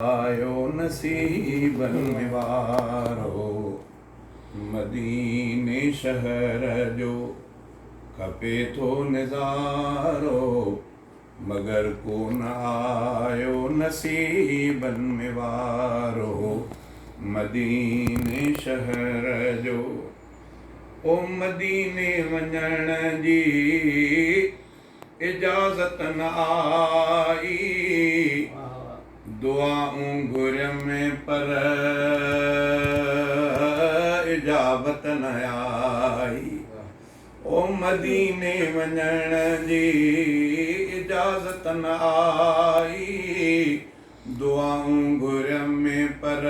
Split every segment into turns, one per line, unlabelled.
आयो नसीबन में वारो मदीने शहर जो खपे थो निज़ारो मगर को न आयो नसीबन में वारो मदीने शहर जो। ओ मदीने वञण जी इजाज़त न आई दुआऊं घुरम पर इजाबत न आई। ओ मदीने वञण जी इजाज़त न आई दुआऊं घुरम पर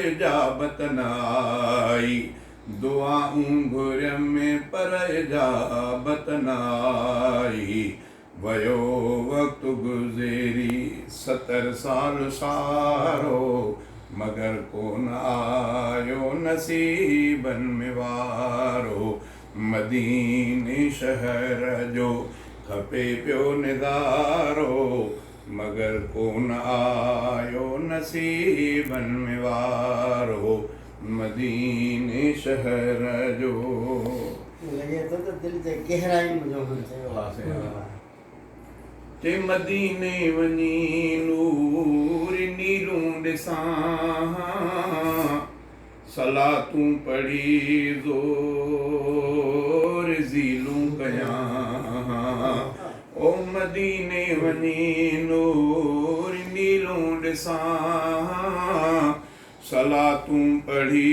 इजाबत न आई दुआऊं घुरम पर इजाबत न आई। वयो वक़्तु गुज़ेरी 70 साल सारो मगर कोन आयो नसीबन में वारो मदीने शहर जो खपे पियो निज़ारो मगर कोन आयो नसीबन में वारो मदीने शहर जो।
लगे तो दिल ते गहराई मुझो मन चयो
ते मदीने वञी नूर नीलूं ॾिसां सलातूं पढ़ी ज़ोर ज़ीलूं कयां। ओ मदीने वञी नूर नीलूं ॾिसां सलातूं पढ़ी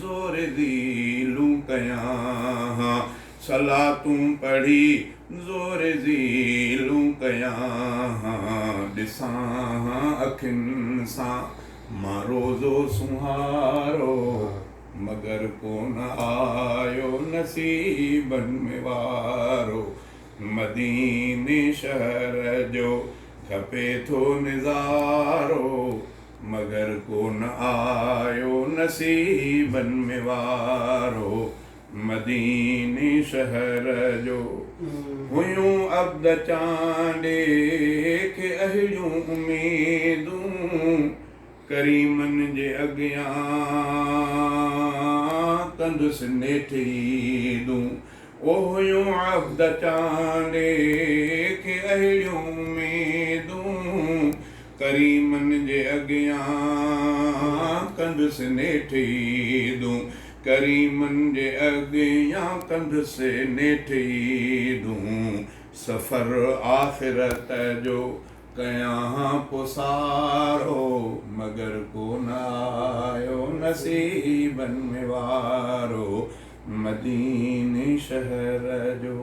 ज़ोर ज़ीलूं कयां सलातूं पढ़ी ज़ोर ज़ीलूं कयां। ॾिसां अखियुनि सां मां रोज़ो सुहारो मगर कोन आयो नसीबन में वारो मदीने शहर जो खपे थो निज़ारो मगर कोन आयो नसीबन में वारो मदीने शहर जो। हुयूं अब्द चांडे खे अहिड़ियूं उमेदूं करीमन जे अॻियां कंदुसि नेठीदूं। ओ हुयूं अब्द चांडे खे अहिड़ियूं उमेदूं करीमन जे अॻियां कंदुसि नेठीदूं करीमन जे अॻियां कंदुसि नेठीदूं। सफ़र आख़िरत जो कयां पुसारो मगर कोन आयो नसीबन में वारो मदीने शहर जो।